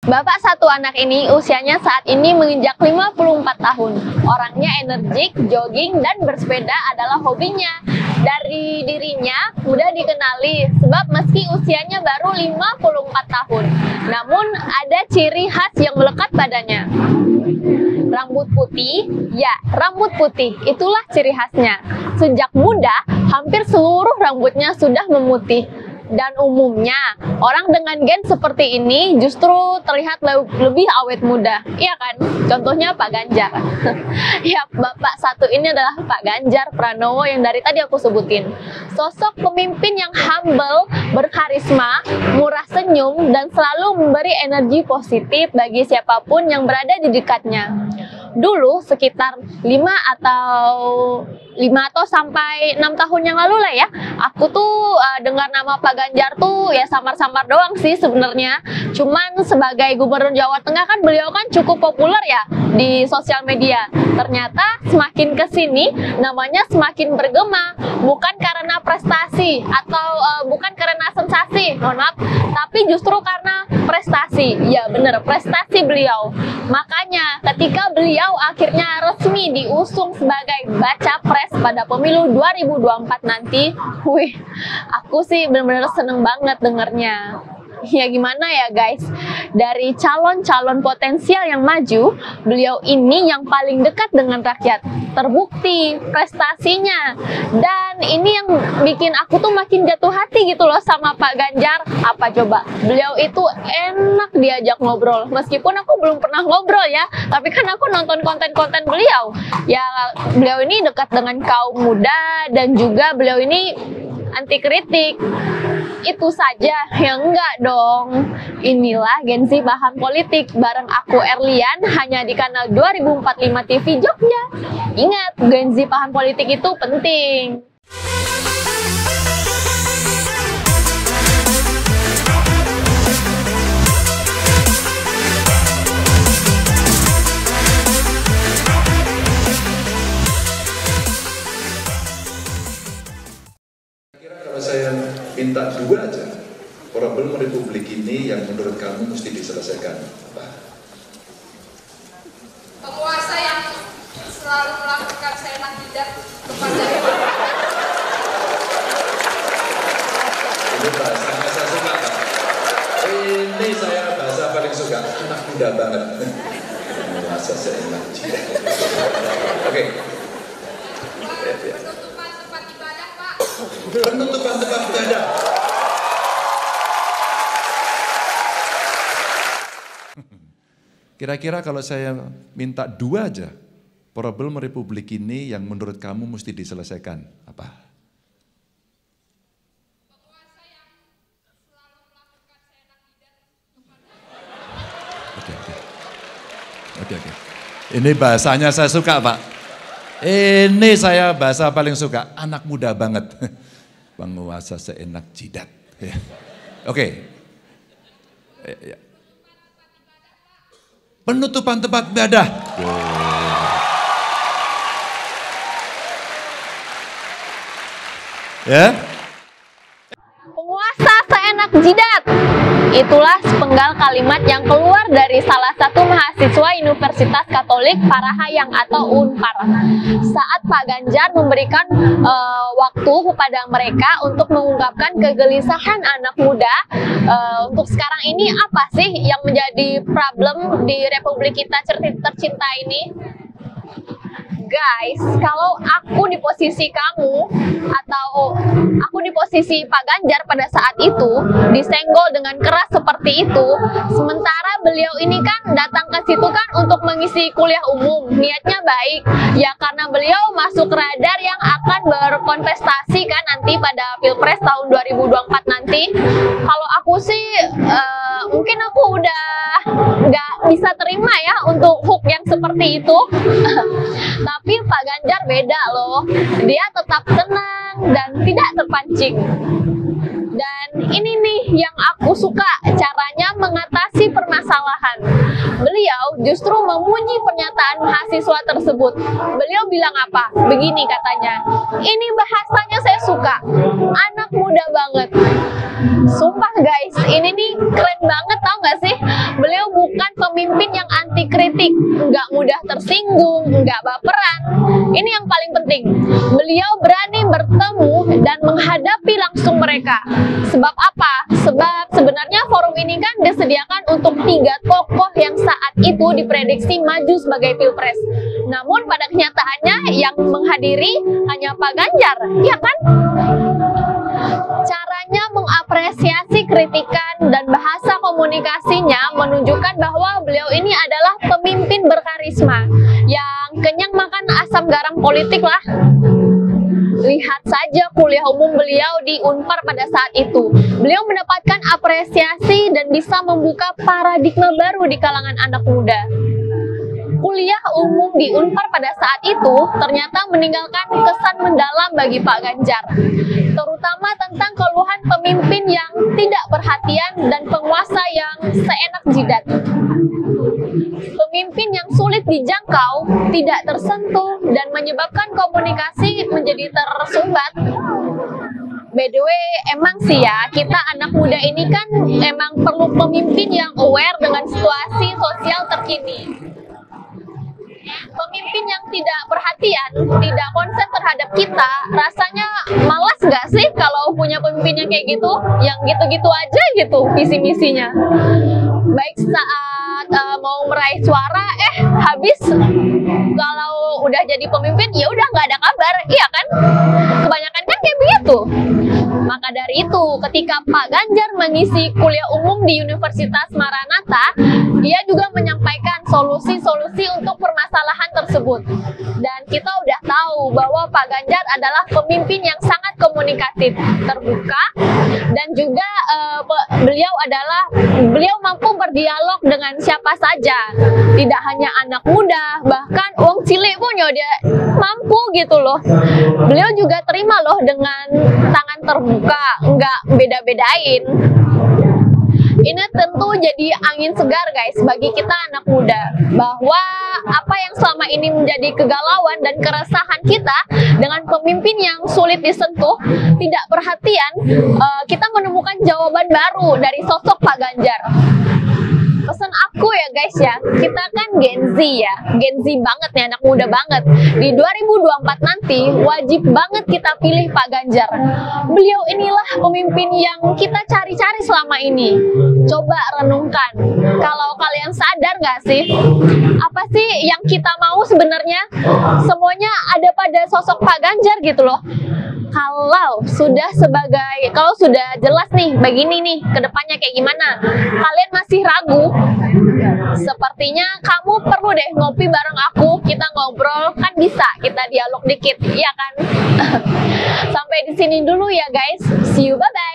Bapak satu anak ini usianya saat ini menginjak 54 tahun. Orangnya energik, jogging, dan bersepeda adalah hobinya. Dari dirinya mudah dikenali sebab meski usianya baru 54 tahun, namun ada ciri khas yang melekat badannya. Rambut putih, ya rambut putih, itulah ciri khasnya. Sejak muda, hampir seluruh rambutnya sudah memutih. Dan umumnya, orang dengan gen seperti ini justru terlihat lebih awet muda. Iya kan? Contohnya Pak Ganjar. Ya, Bapak satu ini adalah Pak Ganjar Pranowo yang dari tadi aku sebutin. Sosok pemimpin yang humble, berkarisma, murah senyum, dan selalu memberi energi positif bagi siapapun yang berada di dekatnya. Dulu sekitar 5 atau sampai 6 tahun yang lalu lah ya, aku tuh dengar nama Pak Ganjar tuh ya samar-samar doang sih sebenarnya. Cuman sebagai Gubernur Jawa Tengah kan beliau kan cukup populer ya di sosial media. Ternyata semakin kesini namanya semakin bergema, bukan karena prestasi atau bukan karena sensasi, mohon maaf, tapi justru karena prestasi. Ya bener, prestasi beliau. Makanya ketika beliau akhirnya resmi diusung sebagai baca pres pada pemilu 2024 nanti, wih, aku sih benar-benar seneng banget dengernya. Ya gimana ya guys, dari calon-calon potensial yang maju, beliau ini yang paling dekat dengan rakyat, terbukti prestasinya. Dan ini yang bikin aku tuh makin jatuh hati gitu loh sama Pak Ganjar. Apa coba, beliau itu enak diajak ngobrol, meskipun aku belum pernah ngobrol ya, tapi kan aku nonton konten-konten beliau. Ya beliau ini dekat dengan kaum muda, dan juga beliau ini anti kritik. Itu saja ya enggak dong. Inilah Gen-Z Paham Politik bareng aku Erlian, hanya di kanal 2045 TV Jogja. Ingat, Gen-Z Paham Politik itu penting. Kalau saya minta 2 aja, problem Republik ini yang menurut kamu mesti diselesaikan apa? Penguasa yang selalu melakukan seenak jidat kepada Ini bahasa saya suka, Pak. Ini saya bahasa paling suka, anak muda banget. Penguasa seenak jidat. Oke. penutupan tempat ibadah, Pak. Penutupan tempat ibadah. Kira-kira kalau saya minta 2 aja, problem Republik ini yang menurut kamu mesti diselesaikan apa? Penguasa yang selalu melakukan seenak jidat kepada Oke. Ini bahasanya saya suka, Pak. Ini saya bahasa paling suka, anak muda banget. Penguasa seenak jidat. Oke. Penutupan tempat ibadah. Ya. Penguasa seenak jidat. Itulah sepenggal kalimat yang keluar dari salah satu mahasiswa Universitas Katolik Parahayang atau Unpar saat Pak Ganjar memberikan waktu kepada mereka untuk mengungkapkan kegelisahan anak muda untuk sekarang ini. Apa sih yang menjadi problem di Republik kita tercinta ini? Guys, kalau aku di posisi kamu atau aku di posisi Pak Ganjar pada saat itu disenggol dengan keras seperti itu, sementara beliau ini kan datang ke situ kan untuk mengisi kuliah umum, niatnya baik ya, karena beliau masuk radar yang akan berkontestasi kan nanti pada Pilpres tahun 2024 nanti. Kalau aku sih mungkin aku udah nggak bisa terima ya untuk hook yang seperti itu. Tapi Pak Ganjar beda loh, dia tetap tenang dan tidak terpancing. Dan ini nih yang aku suka, caranya mengatasi permasalahan. Beliau justru memuji pernyataan mahasiswa tersebut. Beliau bilang apa? Begini katanya, ini bahasanya saya suka, anak muda banget. Sumpah guys, ini nih keren banget, tau gak sih? Beliau politik, nggak mudah tersinggung, nggak baperan. Ini yang paling penting. Beliau berani bertemu dan menghadapi langsung mereka. Sebab apa? Sebab sebenarnya forum ini kan disediakan untuk 3 tokoh yang saat itu diprediksi maju sebagai pilpres. Namun pada kenyataannya yang menghadiri hanya Pak Ganjar, ya kan? Caranya mengapresiasi kritikan dan bahasa komunikasinya menunjukkan bahwa beliau ini adalah pemimpin berkarisma yang kenyang makan asam garam politik lah. Lihat saja kuliah umum beliau di Unpar pada saat itu. Beliau mendapatkan apresiasi dan bisa membuka paradigma baru di kalangan anak muda. Kuliah umum di Unpar pada saat itu ternyata meninggalkan kesan mendalam bagi Pak Ganjar, terutama tentang keluhan pemimpin yang tidak perhatian dan penguasa yang seenak jidat. Pemimpin yang sulit dijangkau, tidak tersentuh, dan menyebabkan komunikasi menjadi tersumbat. By the way, emang sih ya, kita anak muda ini kan emang perlu pemimpin yang aware dengan situasi sosial terkini. Pemimpin yang tidak perhatian, tidak konsen terhadap kita, rasanya malas nggak sih kalau punya pemimpin yang kayak gitu, yang gitu-gitu aja gitu visi-misinya. Baik saat mau meraih suara, habis kalau udah jadi pemimpin ya udah nggak ada kabar, iya kan? Kebanyakan kan kayak begitu. Maka dari itu, ketika Pak Ganjar mengisi kuliah umum di Universitas Maranatha, dia juga menyampaikan solusi-solusi untuk permasalahan tersebut. Dan kita udah tahu bahwa Pak Ganjar adalah pemimpin yang sangat komunikatif, terbuka, dan juga beliau mampu berdialog dengan siapa saja, tidak hanya anak muda, bahkan wong cilik pun ya dia mampu gitu loh. Beliau juga terima loh dengan tangan terbuka, nggak beda-bedain. Ini tentu jadi angin segar guys bagi kita anak muda, bahwa apa yang selama ini menjadi kegalauan dan keresahan kita dengan pemimpin yang sulit disentuh, tidak perhatian, kita menemukan jawaban baru dari sosok Pak Ganjar. Pesan aku ya guys ya, kita kan Gen Z ya, Gen Z banget nih, anak muda banget. Di 2024 nanti wajib banget kita pilih Pak Ganjar. Beliau inilah pemimpin yang kita cari-cari selama ini. Coba renungkan, kalau kalian sadar gak sih, apa sih yang kita mau sebenarnya? Semuanya ada pada sosok Pak Ganjar gitu loh. Kalau sudah jelas nih begini nih kedepannya kayak gimana, kalian masih ragu, sepertinya kamu perlu deh ngopi bareng aku, kita ngobrol, kan bisa kita dialog dikit, iya kan? Sampai di sini dulu ya guys, see you, bye bye.